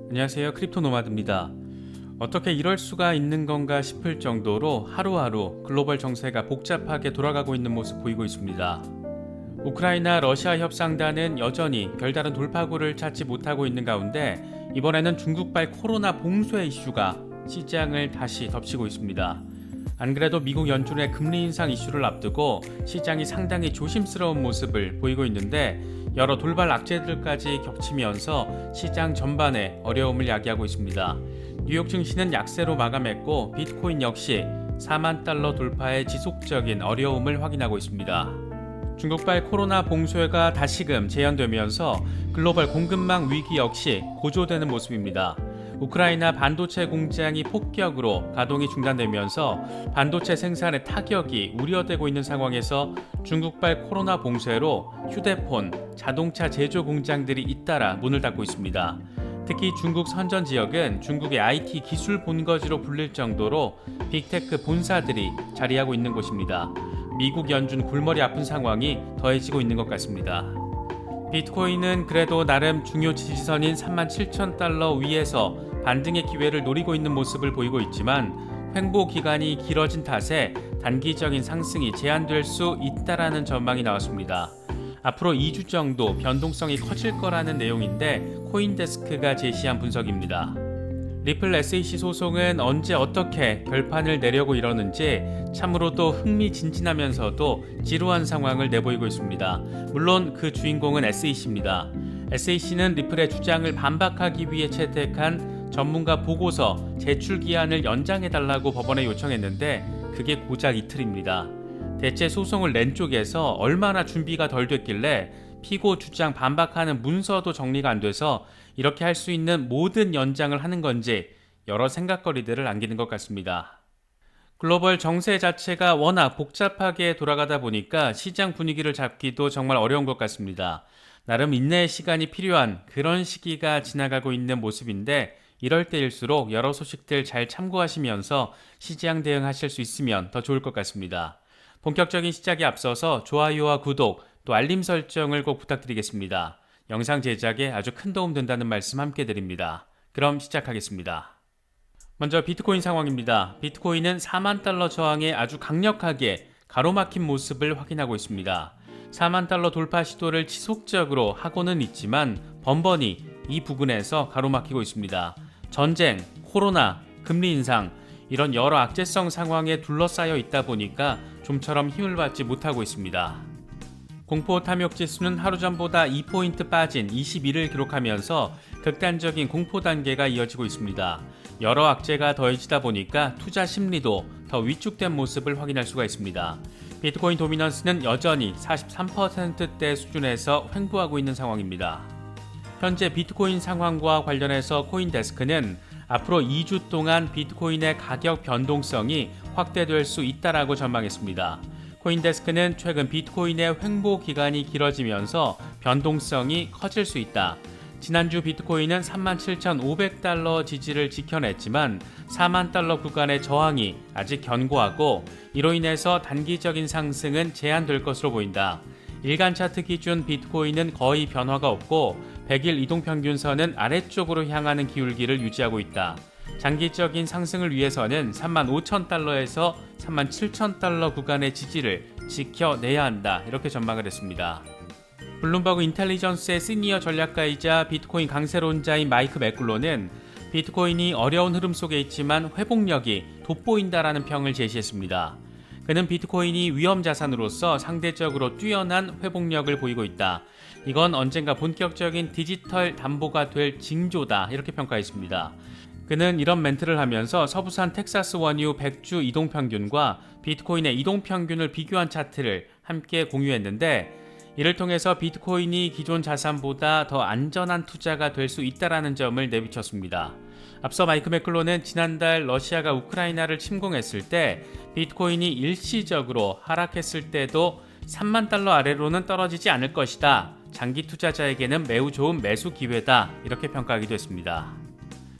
안녕하세요. 크립토 노마드입니다. 어떻게 이럴 수가 있는 건가 싶을 정도로 하루하루 글로벌 정세가 복잡하게 돌아가고 있는 모습 보이고 있습니다. 우크라이나 러시아 협상단은 여전히 별다른 돌파구를 찾지 못하고 있는 가운데 이번에는 중국발 코로나 봉쇄 이슈가 시장을 다시 덮치고 있습니다. 안 그래도 미국 연준의 금리 인상 이슈를 앞두고 시장이 상당히 조심스러운 모습을 보이고 있는데 여러 돌발 악재들까지 겹치면서 시장 전반에 어려움을 야기하고 있습니다. 뉴욕 증시는 약세로 마감했고 비트코인 역시 4만 달러 돌파의 지속적인 어려움을 확인하고 있습니다. 중국발 코로나 봉쇄가 다시금 재현되면서 글로벌 공급망 위기 역시 고조되는 모습입니다. 우크라이나 반도체 공장이 폭격으로 가동이 중단되면서 반도체 생산에 타격이 우려되고 있는 상황에서 중국발 코로나 봉쇄로 휴대폰, 자동차 제조 공장들이 잇따라 문을 닫고 있습니다. 특히 중국 선전 지역은 중국의 IT 기술 본거지로 불릴 정도로 빅테크 본사들이 자리하고 있는 곳입니다. 미국 연준 골머리 아픈 상황이 더해지고 있는 것 같습니다. 비트코인은 그래도 나름 중요 지지선인 37,000달러 위에서 반등의 기회를 노리고 있는 모습을 보이고 있지만 횡보 기간이 길어진 탓에 단기적인 상승이 제한될 수 있다라는 전망이 나왔습니다. 앞으로 2주 정도 변동성이 커질 거라는 내용인데 코인데스크가 제시한 분석입니다. 리플 SEC 소송은 언제 어떻게 결판을 내려고 이러는지 참으로도 흥미진진하면서도 지루한 상황을 내보이고 있습니다. 물론 그 주인공은 SEC입니다. SEC는 리플의 주장을 반박하기 위해 채택한 전문가 보고서 제출 기한을 연장해달라고 법원에 요청했는데 그게 고작 이틀입니다. 대체 소송을 낸 쪽에서 얼마나 준비가 덜 됐길래 피고 주장 반박하는 문서도 정리가 안 돼서 이렇게 할 수 있는 모든 연장을 하는 건지 여러 생각거리들을 안기는 것 같습니다. 글로벌 정세 자체가 워낙 복잡하게 돌아가다 보니까 시장 분위기를 잡기도 정말 어려운 것 같습니다. 나름 인내의 시간이 필요한 그런 시기가 지나가고 있는 모습인데 이럴 때일수록 여러 소식들 잘 참고하시면서 시장 대응하실 수 있으면 더 좋을 것 같습니다. 본격적인 시작에 앞서서 좋아요와 구독 또 알림 설정을 꼭 부탁드리겠습니다. 영상 제작에 아주 큰 도움 된다는 말씀 함께 드립니다. 그럼 시작하겠습니다. 먼저 비트코인 상황입니다. 비트코인은 4만 달러 저항에 아주 강력하게 가로막힌 모습을 확인하고 있습니다. 4만 달러 돌파 시도를 지속적으로 하고는 있지만 번번이 이 부근에서 가로막히고 있습니다. 전쟁, 코로나, 금리 인상 이런 여러 악재성 상황에 둘러싸여 있다 보니까 좀처럼 힘을 받지 못하고 있습니다. 공포 탐욕 지수는 하루 전보다 2포인트 빠진 21을 기록하면서 극단적인 공포 단계가 이어지고 있습니다. 여러 악재가 더해지다 보니까 투자 심리도 더 위축된 모습을 확인할 수가 있습니다. 비트코인 도미넌스는 여전히 43%대 수준에서 횡보하고 있는 상황입니다. 현재 비트코인 상황과 관련해서 코인데스크는 앞으로 2주 동안 비트코인의 가격 변동성이 확대될 수 있다라고 전망했습니다. 코인데스크는 최근 비트코인의 횡보 기간이 길어지면서 변동성이 커질 수 있다. 지난주 비트코인은 37,500달러 지지를 지켜냈지만 4만 달러 구간의 저항이 아직 견고하고 이로 인해서 단기적인 상승은 제한될 것으로 보인다. 일간 차트 기준 비트코인은 거의 변화가 없고 100일 이동평균선은 아래쪽으로 향하는 기울기를 유지하고 있다. 장기적인 상승을 위해서는 35,000달러에서 37,000달러 구간의 지지를 지켜내야 한다. 이렇게 전망을 했습니다. 블룸버그 인텔리전스의 시니어 전략가이자 비트코인 강세론자인 마이크 맥글로는 비트코인이 어려운 흐름 속에 있지만 회복력이 돋보인다라는 평을 제시했습니다. 그는 비트코인이 위험 자산으로서 상대적으로 뛰어난 회복력을 보이고 있다. 이건 언젠가 본격적인 디지털 담보가 될 징조다. 이렇게 평가했습니다. 그는 이런 멘트를 하면서 서부산 텍사스 원유 100주 이동평균과 비트코인의 이동평균을 비교한 차트를 함께 공유했는데 이를 통해서 비트코인이 기존 자산보다 더 안전한 투자가 될 수 있다는 점을 내비쳤습니다. 앞서 마이크 맥클로는 지난달 러시아가 우크라이나를 침공했을 때 비트코인이 일시적으로 하락했을 때도 3만 달러 아래로는 떨어지지 않을 것이다. 장기 투자자에게는 매우 좋은 매수 기회다. 이렇게 평가하기도 했습니다.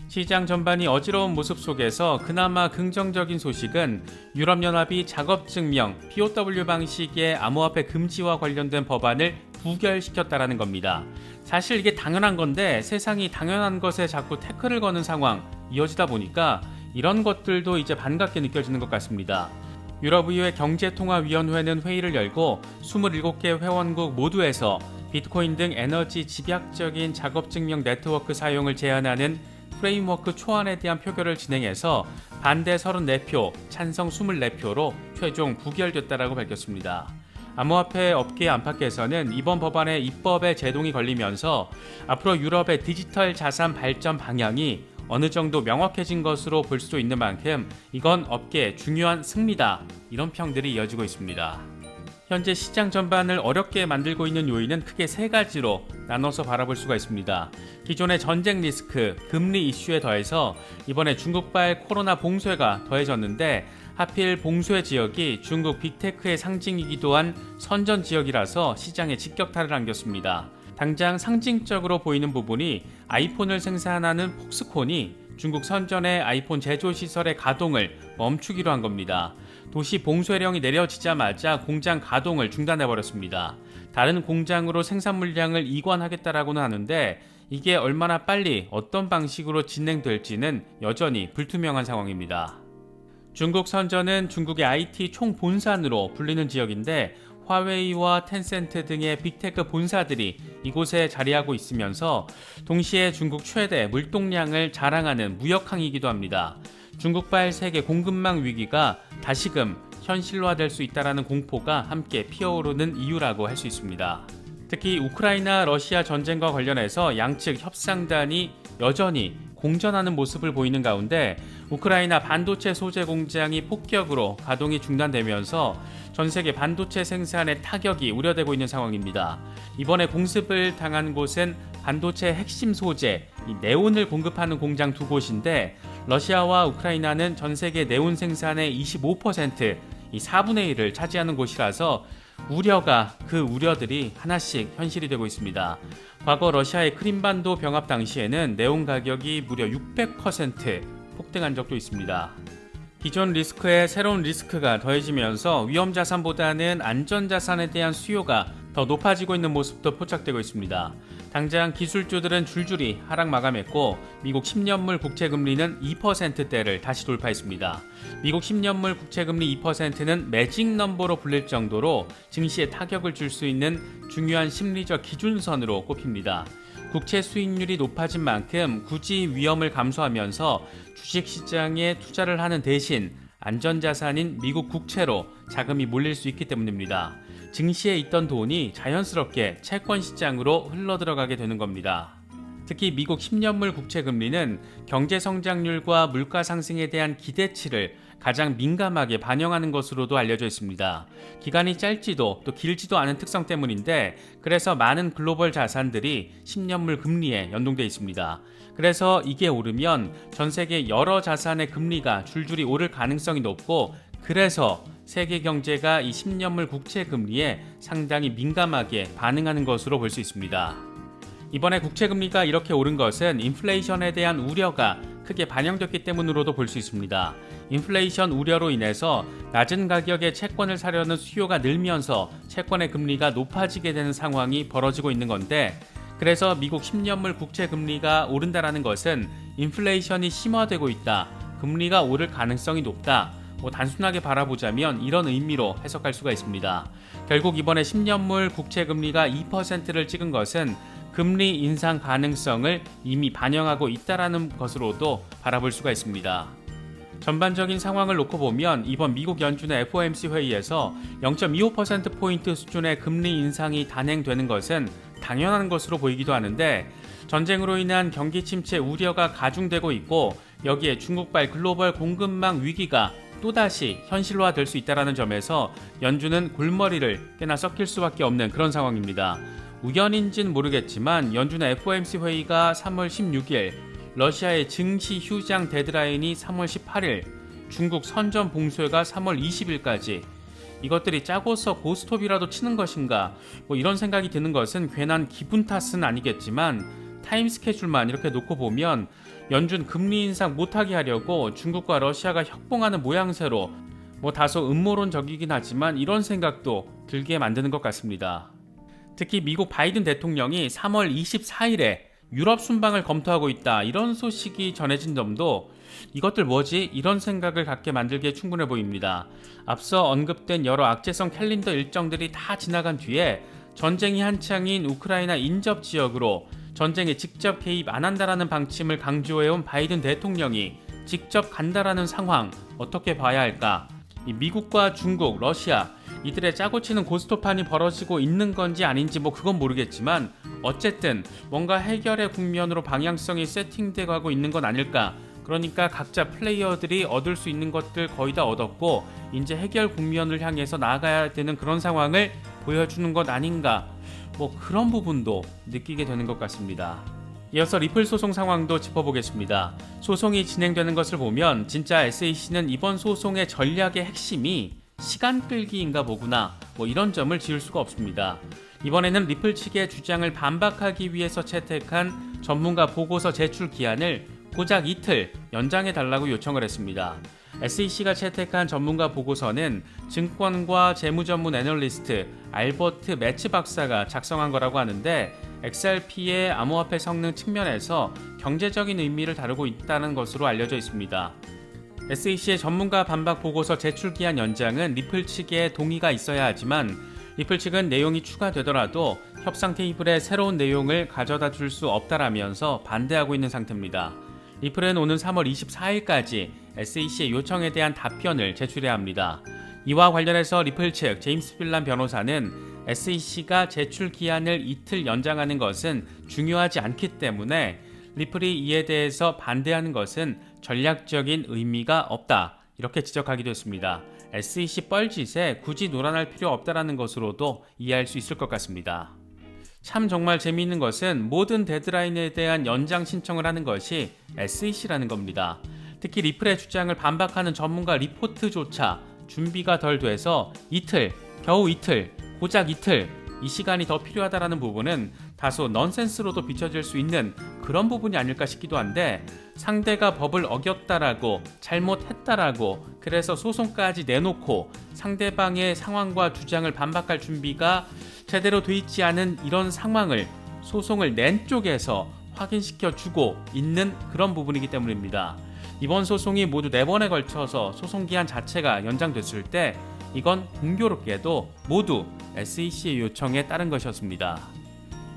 시장 전반이 어지러운 모습 속에서 그나마 긍정적인 소식은 유럽연합이 작업증명 POW 방식의 암호화폐 금지와 관련된 법안을 부결시켰다라는 겁니다. 사실 이게 당연한 건데 세상이 당연한 것에 자꾸 태클을 거는 상황 이어지다 보니까 이런 것들도 이제 반갑게 느껴지는 것 같습니다. 유럽의회 경제통화위원회는 회의를 열고 27개 회원국 모두에서 비트코인 등 에너지 집약적인 작업 증명 네트워크 사용을 제한하는 프레임워크 초안에 대한 표결을 진행해서 반대 34표, 찬성 24표로 최종 부결됐다라고 밝혔습니다. 암호화폐 업계 안팎에서는 이번 법안의 입법에 제동이 걸리면서 앞으로 유럽의 디지털 자산 발전 방향이 어느 정도 명확해진 것으로 볼 수 있는 만큼 이건 업계의 중요한 승리다, 이런 평들이 이어지고 있습니다. 현재 시장 전반을 어렵게 만들고 있는 요인은 크게 세 가지로 나눠서 바라볼 수가 있습니다. 기존의 전쟁 리스크, 금리 이슈에 더해서 이번에 중국발 코로나 봉쇄가 더해졌는데 하필 봉쇄 지역이 중국 빅테크의 상징이기도 한 선전 지역이라서 시장에 직격탄을 안겼습니다. 당장 상징적으로 보이는 부분이 아이폰을 생산하는 폭스콘이 중국 선전의 아이폰 제조 시설의 가동을 멈추기로 한 겁니다. 도시 봉쇄령이 내려지자마자 공장 가동을 중단해버렸습니다. 다른 공장으로 생산 물량을 이관하겠다라고는 하는데 이게 얼마나 빨리 어떤 방식으로 진행될지는 여전히 불투명한 상황입니다. 중국 선전은 중국의 IT 총본산으로 불리는 지역인데 화웨이와 텐센트 등의 빅테크 본사들이 이곳에 자리하고 있으면서 동시에 중국 최대 물동량을 자랑하는 무역항이기도 합니다. 중국발 세계 공급망 위기가 다시금 현실화될 수 있다는 공포가 함께 피어오르는 이유라고 할 수 있습니다. 특히 우크라이나 러시아 전쟁과 관련해서 양측 협상단이 여전히 공전하는 모습을 보이는 가운데 우크라이나 반도체 소재 공장이 폭격으로 가동이 중단되면서 전 세계 반도체 생산에 타격이 우려되고 있는 상황입니다. 이번에 공습을 당한 곳은 반도체 핵심 소재, 네온을 공급하는 공장 두 곳인데 러시아와 우크라이나는 전 세계 네온 생산의 25%, 4분의 1을 차지하는 곳이라서 그 우려들이 하나씩 현실이 되고 있습니다. 과거 러시아의 크림반도 병합 당시에는 네온 가격이 무려 600% 폭등한 적도 있습니다. 기존 리스크에 새로운 리스크가 더해지면서 위험자산보다는 안전자산에 대한 수요가 더 높아지고 있는 모습도 포착되고 있습니다. 당장 기술주들은 줄줄이 하락 마감했고 미국 10년물 국채금리는 2%대를 다시 돌파했습니다. 미국 10년물 국채금리 2%는 매직 넘버로 불릴 정도로 증시에 타격을 줄 수 있는 중요한 심리적 기준선으로 꼽힙니다. 국채 수익률이 높아진 만큼 굳이 위험을 감수하면서 주식시장에 투자를 하는 대신 안전자산인 미국 국채로 자금이 몰릴 수 있기 때문입니다. 증시에 있던 돈이 자연스럽게 채권시장으로 흘러들어가게 되는 겁니다. 특히 미국 10년물 국채금리는 경제성장률과 물가 상승에 대한 기대치를 가장 민감하게 반영하는 것으로도 알려져 있습니다. 기간이 짧지도 또 길지도 않은 특성 때문인데 그래서 많은 글로벌 자산들이 10년물 금리에 연동돼 있습니다. 그래서 이게 오르면 전 세계 여러 자산의 금리가 줄줄이 오를 가능성이 높고 그래서 세계 경제가 이 10년물 국채 금리에 상당히 민감하게 반응하는 것으로 볼 수 있습니다. 이번에 국채 금리가 이렇게 오른 것은 인플레이션에 대한 우려가 크게 반영됐기 때문으로도 볼 수 있습니다. 인플레이션 우려로 인해서 낮은 가격의 채권을 사려는 수요가 늘면서 채권의 금리가 높아지게 되는 상황이 벌어지고 있는 건데 그래서 미국 10년물 국채 금리가 오른다라는 것은 인플레이션이 심화되고 있다, 금리가 오를 가능성이 높다, 단순하게 바라보자면 이런 의미로 해석할 수가 있습니다. 결국 이번에 10년물 국채 금리가 2%를 찍은 것은 금리 인상 가능성을 이미 반영하고 있다라는 것으로도 바라볼 수가 있습니다. 전반적인 상황을 놓고 보면 이번 미국 연준의 FOMC 회의에서 0.25%포인트 수준의 금리 인상이 단행되는 것은 당연한 것으로 보이기도 하는데 전쟁으로 인한 경기 침체 우려가 가중되고 있고 여기에 중국발 글로벌 공급망 위기가 또다시 현실화될 수 있다는 점에서 연준은 골머리를 꽤나 썩힐 수밖에 없는 그런 상황입니다. 우연인지는 모르겠지만 연준의 FOMC 회의가 3월 16일, 러시아의 증시 휴장 데드라인이 3월 18일, 중국 선전 봉쇄가 3월 20일까지 이것들이 짜고서 고스톱이라도 치는 것인가 이런 생각이 드는 것은 괜한 기분 탓은 아니겠지만 타임 스케줄만 이렇게 놓고 보면 연준 금리 인상 못하게 하려고 중국과 러시아가 협봉하는 모양새로 다소 음모론적이긴 하지만 이런 생각도 들게 만드는 것 같습니다. 특히 미국 바이든 대통령이 3월 24일에 유럽 순방을 검토하고 있다, 이런 소식이 전해진 점도 이것들 뭐지? 이런 생각을 갖게 만들기에 충분해 보입니다. 앞서 언급된 여러 악재성 캘린더 일정들이 다 지나간 뒤에 전쟁이 한창인 우크라이나 인접 지역으로 전쟁에 직접 개입 안 한다라는 방침을 강조해온 바이든 대통령이 직접 간다라는 상황, 어떻게 봐야 할까? 이 미국과 중국, 러시아 이들의 짜고 치는 고스톱판이 벌어지고 있는 건지 아닌지 그건 모르겠지만 어쨌든 뭔가 해결의 국면으로 방향성이 세팅돼 가고 있는 건 아닐까. 그러니까 각자 플레이어들이 얻을 수 있는 것들 거의 다 얻었고 이제 해결 국면을 향해서 나아가야 되는 그런 상황을 보여주는 것 아닌가, 그런 부분도 느끼게 되는 것 같습니다. 이어서 리플 소송 상황도 짚어보겠습니다. 소송이 진행되는 것을 보면 진짜 SAC는 이번 소송의 전략의 핵심이 시간 끌기인가 보구나, 이런 점을 지을 수가 없습니다. 이번에는 리플 측의 주장을 반박하기 위해서 채택한 전문가 보고서 제출 기한을 고작 이틀 연장해달라고 요청을 했습니다. SEC가 채택한 전문가 보고서는 증권과 재무 전문 애널리스트 알버트 매츠 박사가 작성한 거라고 하는데 XRP의 암호화폐 성능 측면에서 경제적인 의미를 다루고 있다는 것으로 알려져 있습니다. SEC의 전문가 반박 보고서 제출 기한 연장은 리플 측의 동의가 있어야 하지만 리플 측은 내용이 추가되더라도 협상 테이블에 새로운 내용을 가져다 줄 수 없다라면서 반대하고 있는 상태입니다. 리플은 오는 3월 24일까지 SEC의 요청에 대한 답변을 제출해야 합니다. 이와 관련해서 리플 측 제임스 빌란 변호사는 SEC가 제출 기한을 이틀 연장하는 것은 중요하지 않기 때문에 리플이 이에 대해서 반대하는 것은 전략적인 의미가 없다, 이렇게 지적하기도 했습니다. SEC 뻘짓에 굳이 논란할 필요 없다라는 것으로도 이해할 수 있을 것 같습니다. 참 정말 재미있는 것은 모든 데드라인에 대한 연장 신청을 하는 것이 SEC라는 겁니다. 특히 리플의 주장을 반박하는 전문가 리포트조차 준비가 덜 돼서 이틀, 겨우 이틀, 고작 이틀, 이 시간이 더 필요하다라는 부분은 다소 넌센스로도 비춰질 수 있는 그런 부분이 아닐까 싶기도 한데, 상대가 법을 어겼다라고, 잘못했다라고, 그래서 소송까지 내놓고 상대방의 상황과 주장을 반박할 준비가 제대로 돼 있지 않은 이런 상황을 소송을 낸 쪽에서 확인시켜 주고 있는 그런 부분이기 때문입니다. 이번 소송이 모두 4번에 걸쳐서 소송 기한 자체가 연장됐을 때 이건 공교롭게도 모두 SEC의 요청에 따른 것이었습니다.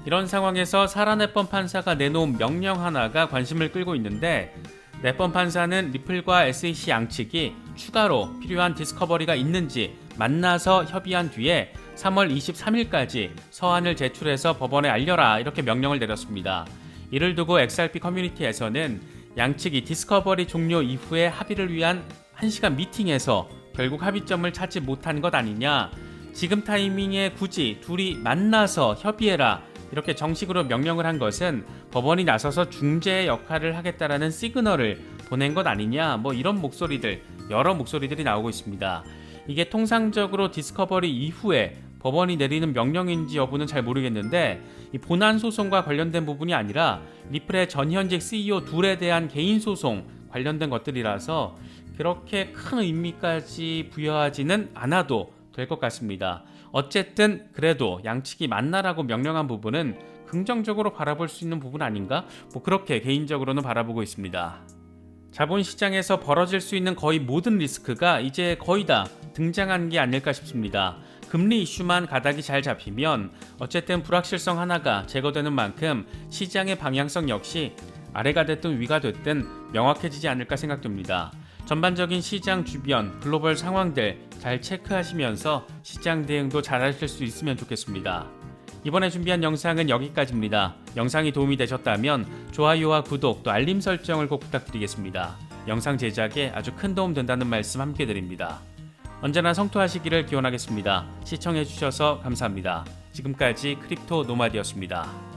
이런 상황에서 사라네뻔 판사가 내놓은 명령 하나가 관심을 끌고 있는데, 네뻔 판사는 리플과 SEC 양측이 추가로 필요한 디스커버리가 있는지 만나서 협의한 뒤에 3월 23일까지 서한을 제출해서 법원에 알려라, 이렇게 명령을 내렸습니다. 이를 두고 XRP 커뮤니티에서는 양측이 디스커버리 종료 이후에 합의를 위한 1시간 미팅에서 결국 합의점을 찾지 못한 것 아니냐, 지금 타이밍에 굳이 둘이 만나서 협의해라, 이렇게 정식으로 명령을 한 것은 법원이 나서서 중재의 역할을 하겠다라는 시그널을 보낸 것 아니냐, 이런 목소리들, 여러 목소리들이 나오고 있습니다. 이게 통상적으로 디스커버리 이후에 법원이 내리는 명령인지 여부는 잘 모르겠는데, 이 본안 소송과 관련된 부분이 아니라 리플의 전현직 CEO 둘에 대한 개인 소송 관련된 것들이라서 그렇게 큰 의미까지 부여하지는 않아도 될 것 같습니다. 어쨌든 그래도 양측이 만나라고 명령한 부분은 긍정적으로 바라볼 수 있는 부분 아닌가? 그렇게 개인적으로는 바라보고 있습니다. 자본시장에서 벌어질 수 있는 거의 모든 리스크가 이제 거의 다 등장한 게 아닐까 싶습니다. 금리 이슈만 가닥이 잘 잡히면 어쨌든 불확실성 하나가 제거되는 만큼 시장의 방향성 역시 아래가 됐든 위가 됐든 명확해지지 않을까 생각됩니다. 전반적인 시장 주변 글로벌 상황들 잘 체크하시면서 시장 대응도 잘 하실 수 있으면 좋겠습니다. 이번에 준비한 영상은 여기까지입니다. 영상이 도움이 되셨다면 좋아요와 구독 또 알림 설정을 꼭 부탁드리겠습니다. 영상 제작에 아주 큰 도움 된다는 말씀 함께 드립니다. 언제나 성투하시기를 기원하겠습니다. 시청해주셔서 감사합니다. 지금까지 크립토 노마드였습니다.